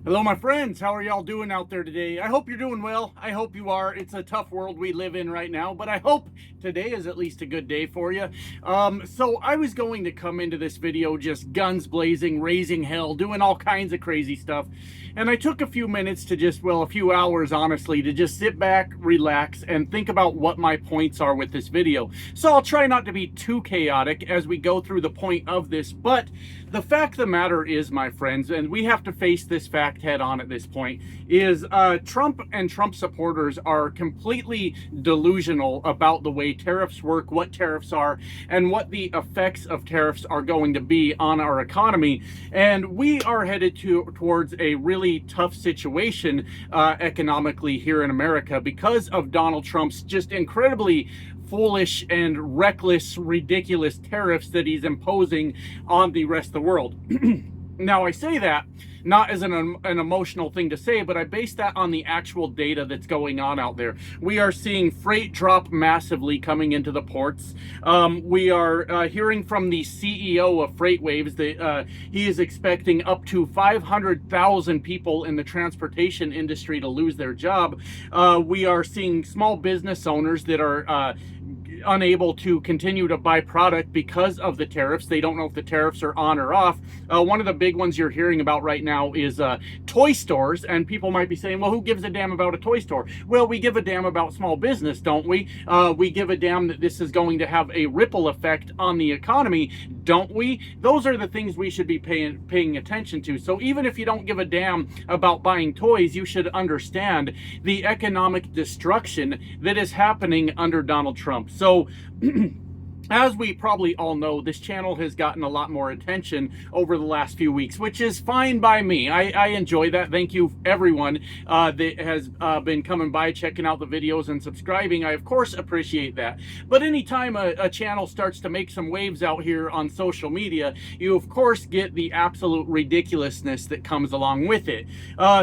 Hello, my friends. How are y'all doing out there today? I hope you're doing well. I hope you are. It's a tough world we live in right now, but I hope today is at least a good day for you. So I was going to come into this video just guns blazing, raising hell, doing all kinds of crazy stuff. And I took a few minutes to a few hours, honestly, to just sit back, relax, and think about what my points are with this video. So I'll try not to be too chaotic as we go through the point of this, but the fact of the matter is, my friends, and we have to face this fact head on at this point, is Trump and Trump supporters are completely delusional about the way tariffs work, what tariffs are, and what the effects of tariffs are going to be on our economy. And we are headed towards a really tough situation economically here in America because of Donald Trump's just incredibly foolish and reckless, ridiculous tariffs that he's imposing on the rest of the world. Now, I say that not as an emotional thing to say, but I base that on the actual data that's going on out there. We are seeing freight drop massively coming into the ports. We are hearing from the CEO of FreightWaves that he is expecting up to 500,000 people in the transportation industry to lose their job. We are seeing small business owners that are unable to continue to buy product because of the tariffs. They don't know if the tariffs are on or off. One of the big ones you're hearing about right now is toy stores, and people might be saying, well, who gives a damn about a toy store? Well, we give a damn about small business, don't we? We give a damn that this is going to have a ripple effect on the economy, don't we? Those are the things we should be paying attention to. So even if you don't give a damn about buying toys, you should understand the economic destruction that is happening under Donald Trump. So as we probably all know, this channel has gotten a lot more attention over the last few weeks, which is fine by me. I enjoy that. Thank you, everyone that has been coming by, checking out the videos and subscribing. I, of course, appreciate that. But anytime a channel starts to make some waves out here on social media, you, of course, get the absolute ridiculousness that comes along with it.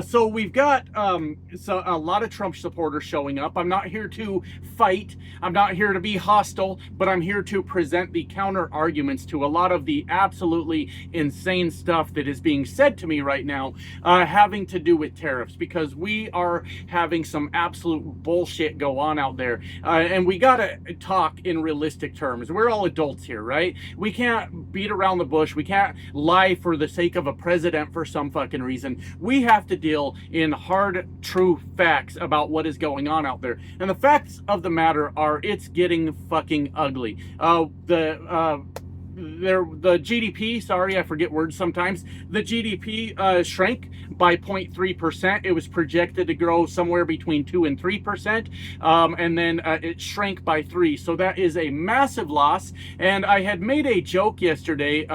So we've got a lot of Trump supporters showing up. I'm not here to fight. I'm not here to be hostile, but I'm here to present the counter arguments to a lot of the absolutely insane stuff that is being said to me right now, having to do with tariffs, because we are having some absolute bullshit go on out there, and we gotta talk in realistic terms. We're all adults here, right? We can't beat around the bush. We can't lie for the sake of a president for some fucking reason. We have to deal in hard, true facts about what is going on out there, and the facts of the matter are it's getting fucking ugly. The GDP, sorry, I forget words sometimes. The GDP shrank by 0.3%. It was projected to grow somewhere between 2 and 3%, and then it shrank by 3%. So that is a massive loss. And I had made a joke yesterday,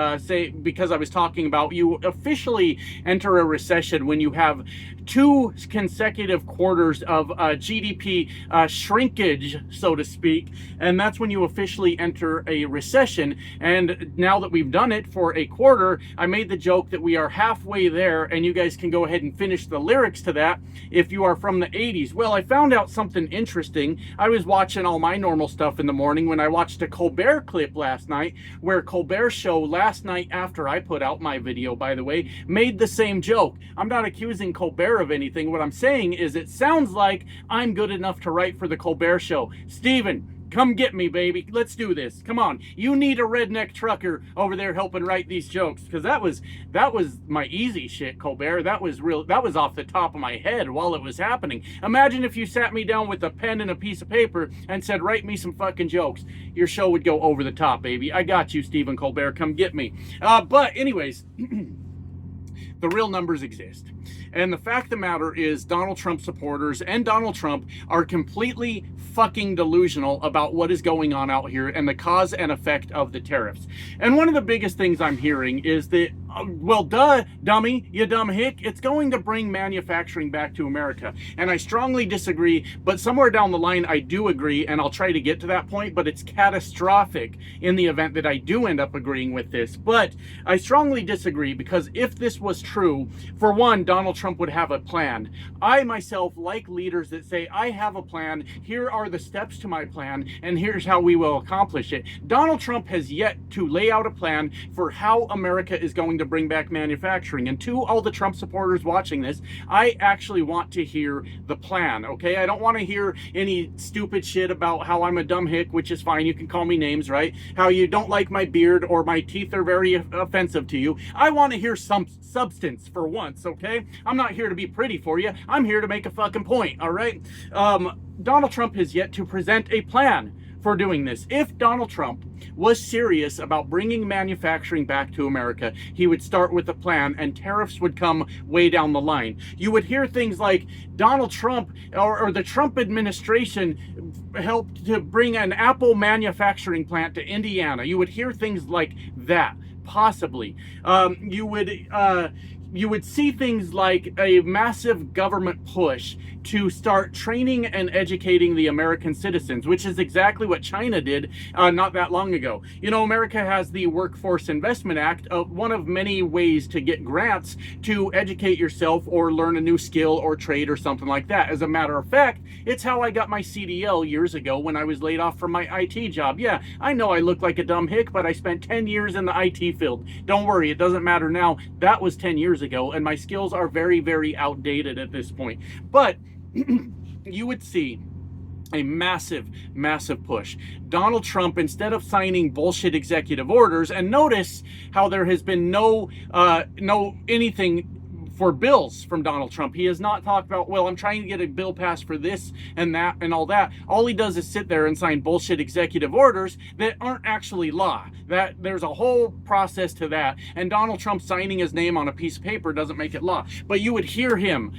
because I was talking about you officially enter a recession when you have 2 consecutive quarters of GDP shrinkage, so to speak, and that's when you officially enter a recession. And now that we've done it for a quarter, I made the joke that we are halfway there, and you guys can go ahead and finish the lyrics to that if you are from the 80s. Well, I found out something interesting. I was watching all my normal stuff in the morning when I watched a Colbert clip last night, where Colbert's show last night, after I put out my video, by the way, made the same joke. I'm not accusing Colbert of anything. What I'm saying is it sounds like I'm good enough to write for the Colbert show. Steven, come get me, baby. Let's do this. Come on. You need a redneck trucker over there helping write these jokes, because that was my easy shit, Colbert. That was off the top of my head while it was happening. Imagine if you sat me down with a pen and a piece of paper and said, write me some fucking jokes. Your show would go over the top, baby. I got you, Stephen Colbert. Come get me. But anyways, the real numbers exist. And the fact of the matter is, Donald Trump supporters and Donald Trump are completely fucking delusional about what is going on out here and the cause and effect of the tariffs. And one of the biggest things I'm hearing is that, well, duh, dummy, you dumb hick, it's going to bring manufacturing back to America. And I strongly disagree, but somewhere down the line I do agree, and I'll try to get to that point, but it's catastrophic in the event that I do end up agreeing with this. But I strongly disagree, because if this was true, for one, Donald Trump would have a plan. I myself like leaders that say, I have a plan, here are the steps to my plan, and here's how we will accomplish it. Donald Trump has yet to lay out a plan for how America is going to to bring back manufacturing. And to all the Trump supporters watching this, I actually want to hear the plan, okay? I don't want to hear any stupid shit about how I'm a dumb hick, which is fine. You can call me names, right? How you don't like my beard or my teeth are very offensive to you. I want to hear some substance for once, okay? I'm not here to be pretty for you. I'm here to make a fucking point, all right? Donald Trump has yet to present a plan for doing this. If Donald Trump was serious about bringing manufacturing back to America, he would start with a plan and tariffs would come way down the line. You would hear things like Donald Trump or the Trump administration helped to bring an Apple manufacturing plant to Indiana. You would hear things like that, possibly. You would see things like a massive government push to start training and educating the American citizens, which is exactly what China did not that long ago. You know, America has the Workforce Investment Act, one of many ways to get grants to educate yourself or learn a new skill or trade or something like that. As a matter of fact, it's how I got my CDL years ago when I was laid off from my IT job. Yeah, I know I look like a dumb hick, but I spent 10 years in the IT field. Don't worry, it doesn't matter now. That was 10 years ago, and my skills are very, very outdated at this point. But you would see a massive, massive push. Donald Trump, instead of signing bullshit executive orders, and notice how there has been no anything for bills from Donald Trump. He has not talked about, well, I'm trying to get a bill passed for this and that and all that. All he does is sit there and sign bullshit executive orders that aren't actually law. That there's a whole process to that. And Donald Trump signing his name on a piece of paper doesn't make it law. But you would hear him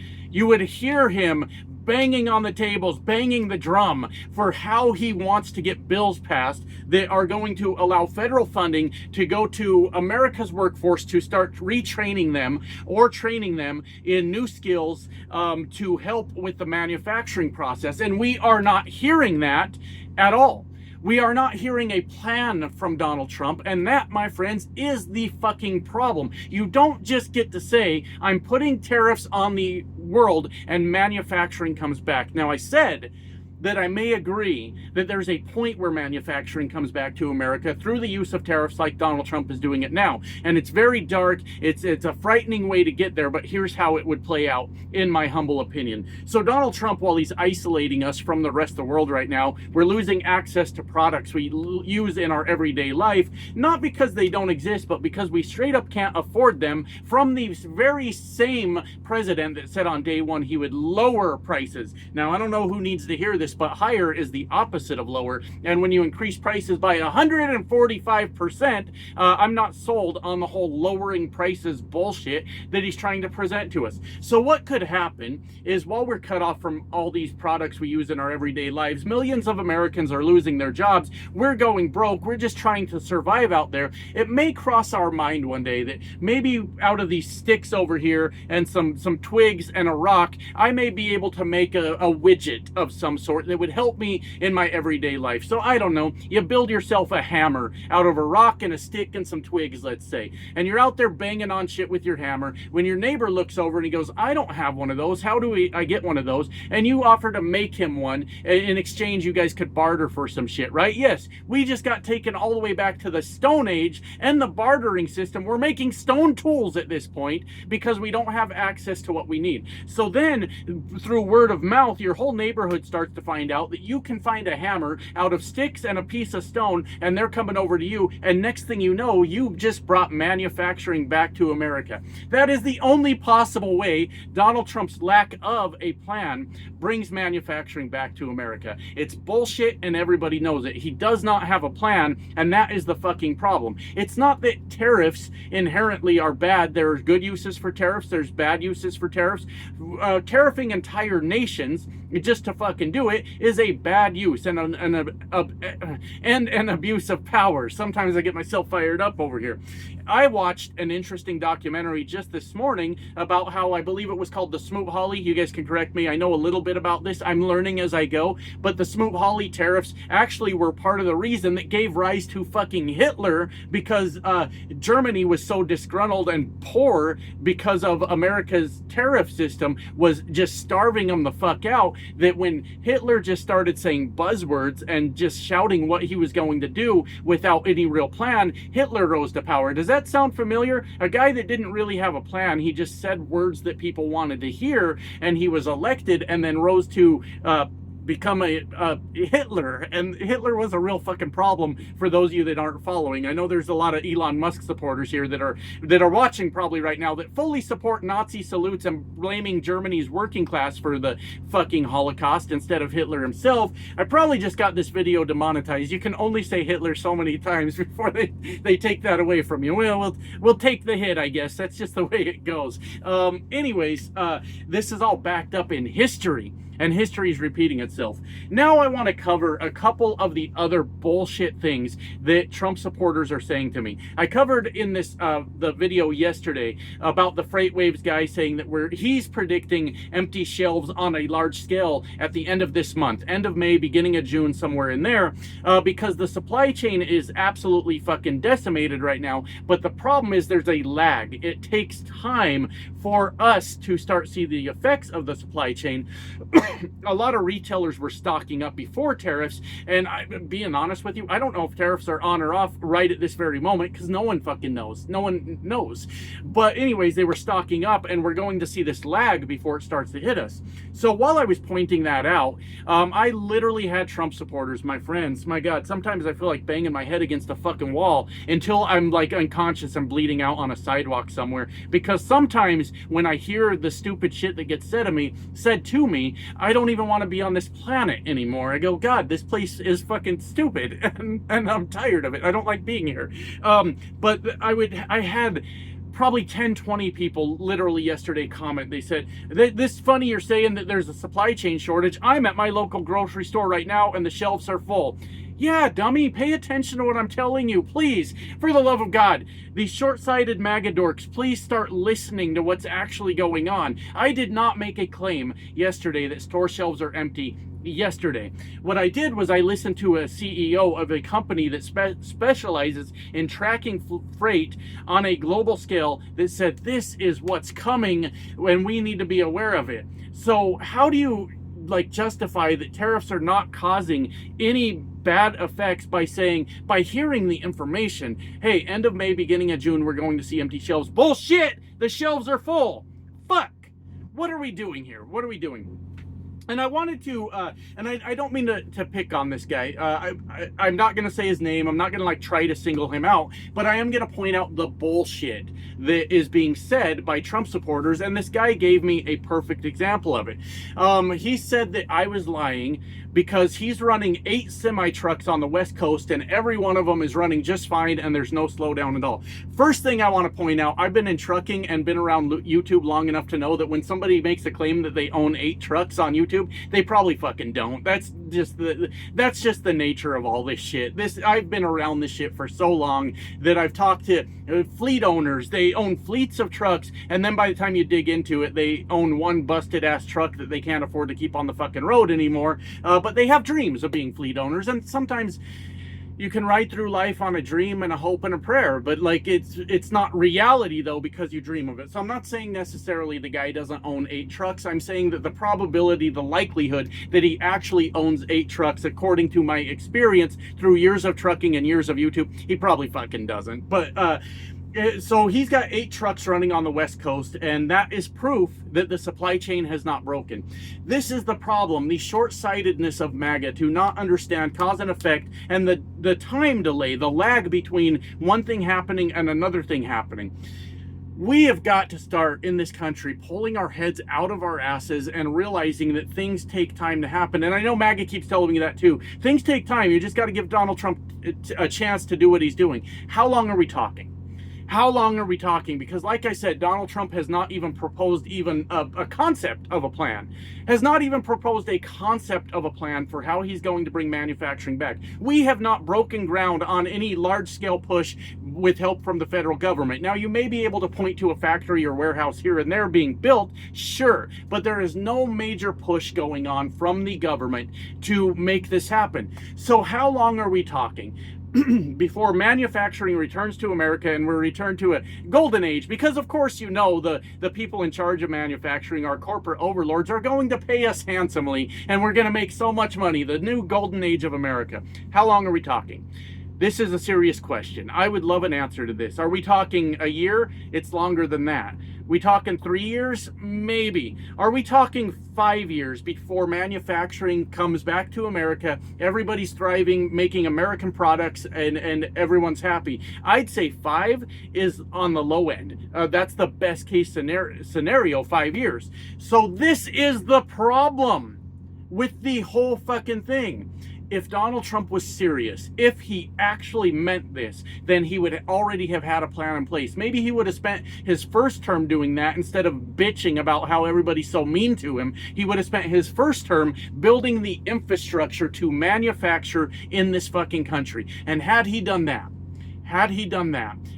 banging on the tables, banging the drum for how he wants to get bills passed that are going to allow federal funding to go to America's workforce to start retraining them or training them in new skills to help with the manufacturing process. And we are not hearing that at all. We are not hearing a plan from Donald Trump, and that, my friends, is the fucking problem. You don't just get to say, I'm putting tariffs on the world and manufacturing comes back. Now, I said that I may agree that there's a point where manufacturing comes back to America through the use of tariffs like Donald Trump is doing it now. And it's very dark. It's a frightening way to get there, but here's how it would play out, in my humble opinion. So Donald Trump, while he's isolating us from the rest of the world right now, we're losing access to products we use in our everyday life, not because they don't exist, but because we straight up can't afford them from the very same president that said on day one he would lower prices. Now, I don't know who needs to hear this, but higher is the opposite of lower. And when you increase prices by 145%, I'm not sold on the whole lowering prices bullshit that he's trying to present to us. So what could happen is, while we're cut off from all these products we use in our everyday lives, millions of Americans are losing their jobs. We're going broke. We're just trying to survive out there. It may cross our mind one day that maybe out of these sticks over here and some twigs and a rock, I may be able to make a widget of some sort that would help me in my everyday life. So I don't know, you build yourself a hammer out of a rock and a stick and some twigs, let's say, and you're out there banging on shit with your hammer. When your neighbor looks over and he goes, I don't have one of those, how do I get one of those? And you offer to make him one. In exchange, you guys could barter for some shit, right? Yes, we just got taken all the way back to the Stone Age and the bartering system. We're making stone tools at this point because we don't have access to what we need. So then, through word of mouth, your whole neighborhood starts to find out that you can find a hammer out of sticks and a piece of stone, and they're coming over to you, and next thing you know, you just brought manufacturing back to America. That is the only possible way Donald Trump's lack of a plan brings manufacturing back to America. It's bullshit, and everybody knows it. He does not have a plan, and that is the fucking problem. It's not that tariffs inherently are bad. There's good uses for tariffs, there's bad uses for tariffs. Tariffing entire nations just to fucking do it is a bad use and an abuse of power. Sometimes I get myself fired up over here. I watched an interesting documentary just this morning about how, I believe it was called the Smoot-Hawley. You guys can correct me. I know a little bit about this. I'm learning as I go. But the Smoot-Hawley tariffs actually were part of the reason that gave rise to fucking Hitler, because Germany was so disgruntled and poor because of America's tariff system was just starving them the fuck out, that when Hitler Hitler just started saying buzzwords and just shouting what he was going to do without any real plan, Hitler rose to power. Does that sound familiar? A guy that didn't really have a plan, he just said words that people wanted to hear, and he was elected and then rose to become a Hitler. And Hitler was a real fucking problem for those of you that aren't following. I know there's a lot of Elon Musk supporters here that are watching probably right now that fully support Nazi salutes and blaming Germany's working class for the fucking Holocaust instead of Hitler himself. I probably just got this video demonetized. You can only say Hitler so many times before they take that away from you. Well, we'll take the hit, I guess. That's just the way it goes. Anyways, this is all backed up in history. And history is repeating itself. Now I want to cover a couple of the other bullshit things that Trump supporters are saying to me. I covered in this the video yesterday about the freight waves guy saying that he's predicting empty shelves on a large scale at the end of this month, end of May, beginning of June, somewhere in there, because the supply chain is absolutely fucking decimated right now. But the problem is there's a lag. It takes time for us to start see the effects of the supply chain. A lot of retailers were stocking up before tariffs, and I'm being honest with you, I don't know if tariffs are on or off right at this very moment, because no one fucking knows. No one knows. But anyways, they were stocking up, and we're going to see this lag before it starts to hit us. So while I was pointing that out, I literally had Trump supporters, my friends. My God, sometimes I feel like banging my head against a fucking wall until I'm like unconscious and bleeding out on a sidewalk somewhere. Because sometimes when I hear the stupid shit that gets said to me, I don't even want to be on this planet anymore. I go, God, this place is fucking stupid, and I'm tired of it. I don't like being here. But I had probably 10, 20 people literally yesterday comment. They said, this funny you're saying that there's a supply chain shortage. I'm at my local grocery store right now and the shelves are full. Yeah, dummy, pay attention to what I'm telling you, please. For the love of God, these short-sighted MAGA dorks, please start listening to what's actually going on. I did not make a claim yesterday that store shelves are empty yesterday. What I did was I listened to a CEO of a company that specializes in tracking freight on a global scale that said this is what's coming and we need to be aware of it. So how do you justify that tariffs are not causing any bad effects by hearing the information, hey, end of May, beginning of June, we're going to see empty shelves? Bullshit! The shelves are full. Fuck! What are we doing here? What are we doing? And I wanted to, and I don't mean to pick on this guy. I'm not going to say his name. I'm not going to try to single him out, but I am going to point out the bullshit that is being said by Trump supporters. And this guy gave me a perfect example of it. He said that I was lying because he's running 8 semi-trucks on the West Coast and every one of them is running just fine and there's no slowdown at all. First thing I want to point out, I've been in trucking and been around YouTube long enough to know that when somebody makes a claim that they own 8 trucks on YouTube, they probably fucking don't. That's just the nature of all this shit. I've been around this shit for so long that I've talked to fleet owners. They own fleets of trucks, and then by the time you dig into it, they own one busted ass truck that they can't afford to keep on the fucking road anymore. But they have dreams of being fleet owners, and sometimes you can ride through life on a dream and a hope and a prayer, but it's not reality though, because you dream of it. So I'm not saying necessarily the guy doesn't own 8 trucks. I'm saying that the probability, the likelihood that he actually owns 8 trucks, according to my experience through years of trucking and years of YouTube, he probably fucking doesn't. But so he's got 8 trucks running on the West Coast, and that is proof that the supply chain has not broken. This is the problem, the short-sightedness of MAGA to not understand cause and effect, and the time delay, the lag between one thing happening and another thing happening. We have got to start in this country pulling our heads out of our asses and realizing that things take time to happen. And I know MAGA keeps telling me that too. Things take time. You just got to give Donald Trump a chance to do what he's doing. How long are we talking? How long are we talking? Because like I said, Donald Trump has not even proposed even a concept of a plan. Has not even proposed a concept of a plan for how he's going to bring manufacturing back. We have not broken ground on any large-scale push with help from the federal government. Now, you may be able to point to a factory or warehouse here and there being built, sure, but there is no major push going on from the government to make this happen. So how long are we talking? before manufacturing returns to America and we return to a golden age, because of course, you know, the people in charge of manufacturing, our corporate overlords, are going to pay us handsomely and we're going to make so much money. The new golden age of America. How long are we talking? This is a serious question. I would love an answer to this. Are we talking a year? It's longer than that. We talking 3 years? Maybe. Are we talking 5 years before manufacturing comes back to America, everybody's thriving, making American products, and everyone's happy? I'd say 5 is on the low end. That's the best case scenario, 5 years. So this is the problem with the whole fucking thing. If Donald Trump was serious, if he actually meant this, then he would already have had a plan in place. Maybe he would have spent his first term doing that instead of bitching about how everybody's so mean to him. He would have spent his first term building the infrastructure to manufacture in this fucking country. And had he done that,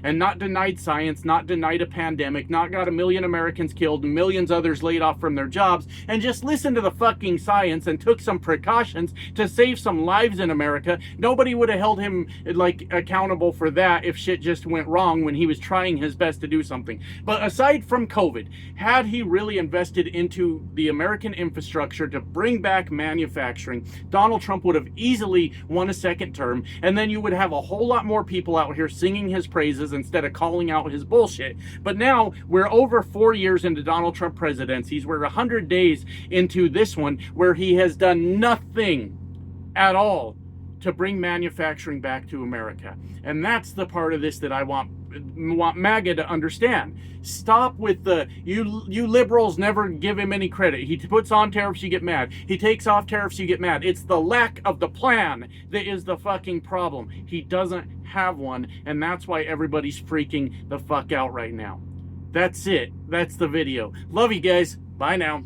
and not denied science, not denied a pandemic, not got 1 million Americans killed and millions others laid off from their jobs, and just listened to the fucking science and took some precautions to save some lives in America, nobody would have held him like accountable for that if shit just went wrong when he was trying his best to do something. But aside from COVID, had he really invested into the American infrastructure to bring back manufacturing, Donald Trump would have easily won a second term, and then you would have a whole lot more people out here singing his praises instead of calling out his bullshit. But now we're over 4 years into Donald Trump presidencies. We're 100 days into this one where he has done nothing at all to bring manufacturing back to America. And that's the part of this that I want MAGA to understand. Stop with the you liberals never give him any credit. He puts on tariffs, you get mad. He takes off tariffs, you get mad. It's the lack of the plan that is the fucking problem. He doesn't have one, and that's why everybody's freaking the fuck out right now. That's it. That's the video. Love you guys. Bye now.